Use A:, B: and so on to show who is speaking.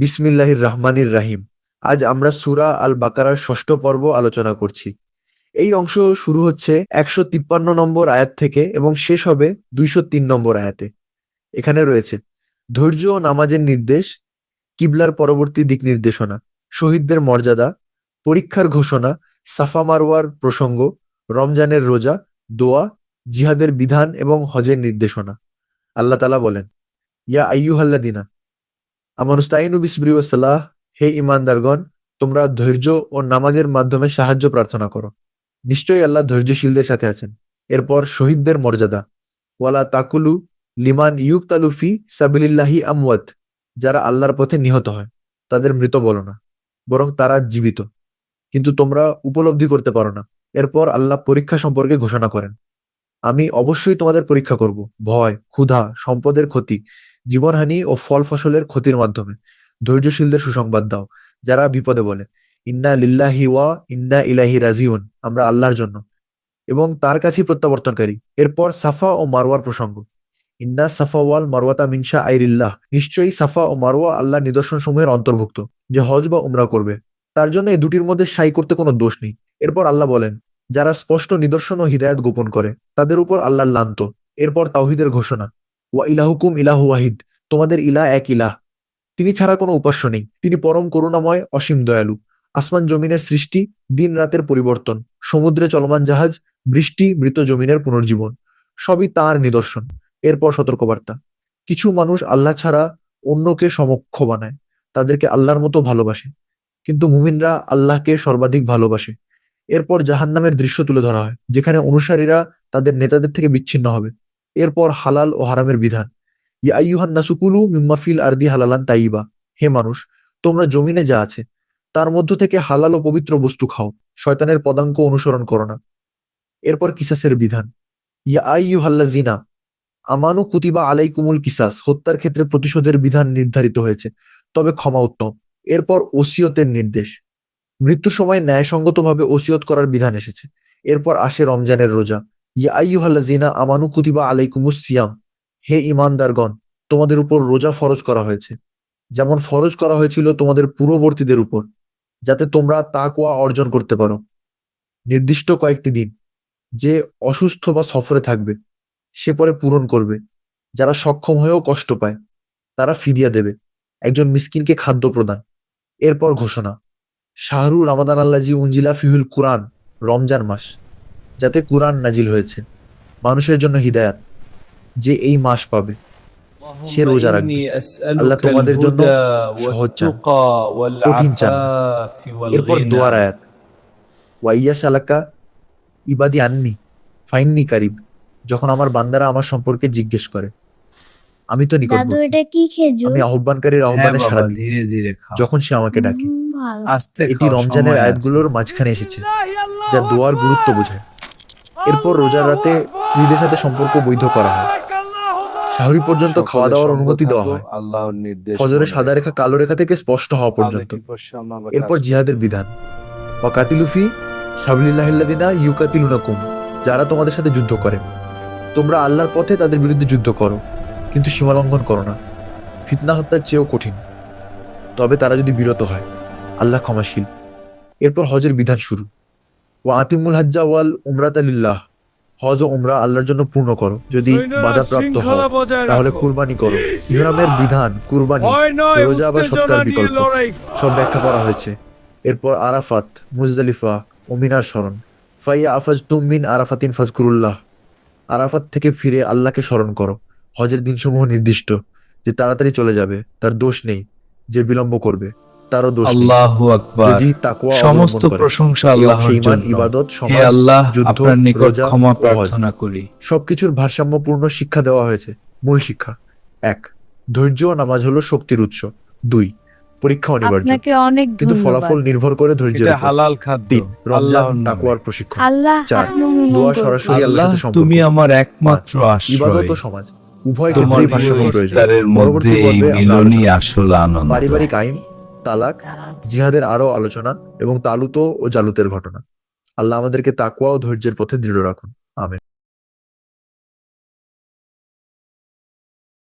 A: বিসমিল্লাহির রহমানির রাহিম। আজ আমরা সূরা আল বাকারার ষষ্ঠ পর্ব আলোচনা করছি। এই অংশ শুরু হচ্ছে ১৫৩ নম্বর আয়াত থেকে এবং শেষ হবে ২০৩ নম্বর আয়াতে। এখানে রয়েছে ধৈর্য ও নামাজের নির্দেশ, কিবলার পরবর্তী দিক নির্দেশনা, শহীদদের মর্যাদা, পরীক্ষার ঘোষণা, সাফা মারওয়ার প্রসঙ্গ, রমজানের রোজা, দোয়া, জিহাদের বিধান এবং হজের নির্দেশনা। আল্লাহ তাআলা বলেন, ইয়া আইয়ুহাল্লাযিনা আমানুস্তাইনু বিসবরি ওয়াসসালাহ, হে ঈমানদারগণ, তোমরা ধৈর্য ও নামাজের মাধ্যমে সাহায্য প্রার্থনা করো। নিশ্চয়ই আল্লাহ ধৈর্যশীলদের সাথে আছেন। এরপর শহীদদের মর্যাদা, ওয়ালা তাকুলু লিমান ইউকতালু ফি সাবিলিল্লাহি আমওয়াত, যারা আল্লাহর পথে নিহত হয় তাদের মৃত বলো না, বরং তারা জীবিত, কিন্তু তোমরা উপলব্ধি করতে পারো না। এরপর আল্লাহ পরীক্ষা সম্পর্কে ঘোষণা করেন, আমি অবশ্যই তোমাদের পরীক্ষা করব ভয়, ক্ষুধা, সম্পদের ক্ষতি, জীবনহানি ও ফল ফসলের ক্ষতির মাধ্যমে। ধৈর্যশীলদের সুসংবাদ দাও যারা বিপদে বলে, ইন্না লিল্লাহি ওয়া ইন্না ইলাইহি রাজিউন, আমরা আল্লাহর জন্য এবং তার কাছেই প্রত্যাবর্তনকারী। এরপর সাফা ও মারওয়ার প্রসঙ্গ, ইন্না সাফা ওয়াল মারওয়াতা মিন শাআইরিল্লাহ, নিশ্চয়ই সাফা ও মারওয়া আল্লাহর নিদর্শন সমূহের অন্তর্ভুক্ত। যে হজ বা উমরা করবে তার জন্য এই দুটির মধ্যে সাই করতে কোনো দোষ নেই। এরপর আল্লাহ বলেন, যারা স্পষ্ট নিদর্শন ও হিদায়াত গোপন করে তাদের উপর আল্লাহর লানত। এরপর তাওহীদের ঘোষণা, ওয়া ইলাহুকুম ইলাহু ওয়াহিদ, তোমাদের ইলাহ এক ইলাহ, তিনি ছাড়া কোনো উপাস্য নেই, তিনি পরম করুণাময়, অসীম দয়ালু। আসমান জমিনের সৃষ্টি, দিন রাতের পরিবর্তন, সমুদ্রে চলমান জাহাজ, বৃষ্টি, মৃত জমিনের পুনর্জীবন, সবই তার নিদর্শন। এরপর সতর্কবার্তা, কিছু মানুষ আল্লাহ ছাড়া অন্যকে সমক্ষ বানায়, তাদেরকে আল্লাহর মতো ভালোবাসে, কিন্তু মুমিনরা আল্লাহকে সর্বাধিক ভালোবাসে। এরপর জাহান্নামের দৃশ্য তুলে ধরা হয়, যেখানে অনুসারীরা তাদের নেতাদের থেকে বিচ্ছিন্ন হবে। এরপর হালাল ও হারামের বিধান, ইয়া আইয়ুহান নাসু কুলু মিম্মা ফিল আরদি হালালান তাইয়্যিবা, হে মানুষ, তোমরা জমিনে যা আছে তার মধ্য থেকে হালাল ও পবিত্র বস্তু খাও, শয়তানের পদাঙ্ক অনুসরণ করো না। এরপর কিসাসের বিধান, ইয়া আইয়ুহাল্লাযিনা আমানু কুতিবা আলাইকুমুল কিসাস, হত্যার ক্ষেত্রে প্রতিশোধের বিধান নির্ধারিত হয়েছে, তবে ক্ষমা উত্তম। এরপর ওসিয়তের নির্দেশ, মৃত্যুর সময় ন্যায়সঙ্গতভাবে ওসিয়ত করার বিধান এসেছে। এরপর আসে রমজানের রোজা, ইয়া আইয়ুহাল্লাযিনা আমানু কুতিবা আলাইকুমুস সিয়াম, হে ঈমানদারগণ, তোমাদের উপর রোজা ফরজ করা হয়েছে, যেমন ফরজ করা হয়েছিল তোমাদের পূর্ববর্তীদের উপর, যাতে তোমরা তাকওয়া অর্জন করতে পারো। নির্দিষ্ট কয়েকটি দিন, যে অসুস্থ বা সফরে থাকবে সে পরে পূরণ করবে, যারা সক্ষম হয়েও কষ্ট পায় তারা ফিদিয়া দেবে, একজন মিসকিনকে খাদ্য প্রদান। এরপর ঘোষণা, শাহরু রামাদান আল্লাজি উনজিলা ফিহুল কুরআন, রমজান মাস যাতে কুরআন নাজিল হয়েছে, মানুষের জন্য হিদায়াত, যে এই মাস পাবে সে
B: اللهم
A: রোজা রাখবে।
B: إني
A: আল্লাহ
B: أسألك
A: তোমাদের জন্য
B: الهدى
A: সহজ চান,
B: والتقى
A: কঠিন চান না।
B: والعفاف
A: এরপর
B: والغنى।
A: দোয়ার আয়াত, ওয়াইয়াস আলাকা ইবাদি আন্নি ফাইন্নি কারিব, যখন আমার বান্দারা আমার সম্পর্কে জিজ্ঞেস করে আমি তো
C: দাদু
A: নিকটবর্তী,
C: এটা কি খেজুর?
A: আমি আহ্বানকারীর
B: হ্যাঁ
A: আহ্বানে সাড়া
B: বাবা,
A: দিই
B: ধীরে ধীরে খাও,
A: যখন সে আমাকে ডাকে।
C: ভালো।
B: আস্তে
A: এটি
B: খাও,
A: রমজানের
B: সময় আছে।
A: আয়াতগুলোর মাঝখানে এসেছে, যা দোয়ার গুরুত্ব বোঝায়। এরপর রোজার রাতে স্ত্রীদের সাথে সম্পর্ক বৈধ করা হয়, শাহরি পর্যন্ত খাওয়া
B: সকলে
A: দাওয়ার
B: সঙ্গ
A: অনুমতি দেওয়া
B: থাকো
A: হয়,
B: আল্লাহর নির্দেশ
A: ফজরে
B: মনে
A: সাদা
B: রেখো।
A: রেখা কালো রেখা থেকে স্পষ্ট হওয়া
B: তাহলে
A: পর্যন্ত।
B: কি করছো আমরা
A: এরপর
B: কাজ
A: জিহাদের বিধান, ওয়াকাতিলুফি সাবিলিল্লাহিল্লাযিনা ইউকাতিলুনাকুম, যারা তোমাদের সাথে যুদ্ধ করে তোমরা আল্লাহর পথে তাদের বিরুদ্ধে যুদ্ধ করো, কিন্তু সীমালঙ্ঘন করো না। ফিতনা হত্যার চেয়েও কঠিন, তবে তারা যদি বিরত হয়, আল্লাহ ক্ষমাশীল। এরপর হজের বিধান শুরু, ওয়া আতিমুল হাজ্জা ওয়াল উমরাতা লিল্লাহ, হজ ও উমরা আল্লাহর জন্য পূর্ণ করো, যদি বাধাপ্রাপ্ত হও তাহলে কুরবানি করো। ইহরামের বিধান, কুরবানি, রোজা বা সৎকার বিকল্প সব ব্যাখ্যা করা হয়েছে। এরপর আরাফাত, মুজদালিফা ও মিনার স্মরণ, ফাইয়া আফাজতুম মিন আরাফাতিন ফাজকুরুল্লাহ, আরাফাত থেকে ফিরে আল্লাহকে স্মরণ করো। হজের দিনসমূহ নির্দিষ্ট, যে তাড়াতাড়ি চলে যাবে তার দোষ নেই, যে বিলম্ব করবে তারও দোষ নেই,
B: আল্লাহু আকবার।
A: যদি তাকওয়া
B: সমস্ত
A: অবলম্বন করে।
B: প্রশংসা
A: এই
B: আল্লাহর
A: অংশে ঈমান,
B: জন্য।
A: ইবাদত,
B: হে
A: সমাজ,
B: আল্লাহ,
A: যুদ্ধ,
B: আপনার নিকট
A: রোজা
B: ক্ষমা
A: ও হজ
B: প্রার্থনা করি।
A: সবকিছুর ভারসাম্যপূর্ণ শিক্ষা দেওয়া হয়েছে। মূল শিক্ষা, ১. ধৈর্য ও নামাজ হলো শক্তির উৎস। ২. পরীক্ষা অনিবার্য,
C: আপনাকে অনেক
A: কিন্তু
C: ধন্যবাদ।
A: ফলাফল নির্ভর করে ধৈর্যের
B: এটা
A: উপর।
B: হালাল খাদ্য
A: ৩. রমজান
B: আল্লাহর নামে।
A: তাকওয়ার প্রশিক্ষণ।
C: আল্লাহ
A: ৪.
C: আপনার মঙ্গল
A: দোয়া
C: করুন।
A: সরাসরি আল্লাহর
B: আল্লাহ,
A: সাথে সম্পর্ক।
B: তুমি আমার একমাত্র
A: ৫. ইবাদত
B: আশ্রয়।
A: ও সমাজ, উভয়
B: তোমার
A: ক্ষেত্রেই ভারসাম্য প্রয়োজন।
B: ইফতারের মধ্যে
A: পরবর্তী
B: এই
A: পর্বে আমরা
B: মিলনই
A: আলোচনা
B: আসল আনন্দ।
A: পারিবারিক আইন, তালাক, জিহাদের আরো আলোচনা এবং তালুত ও জালুতের ঘটনা। আল্লাহ আমাদেরকে তাকওয়া ও ধৈর্যের পথে দৃঢ় রাখুন।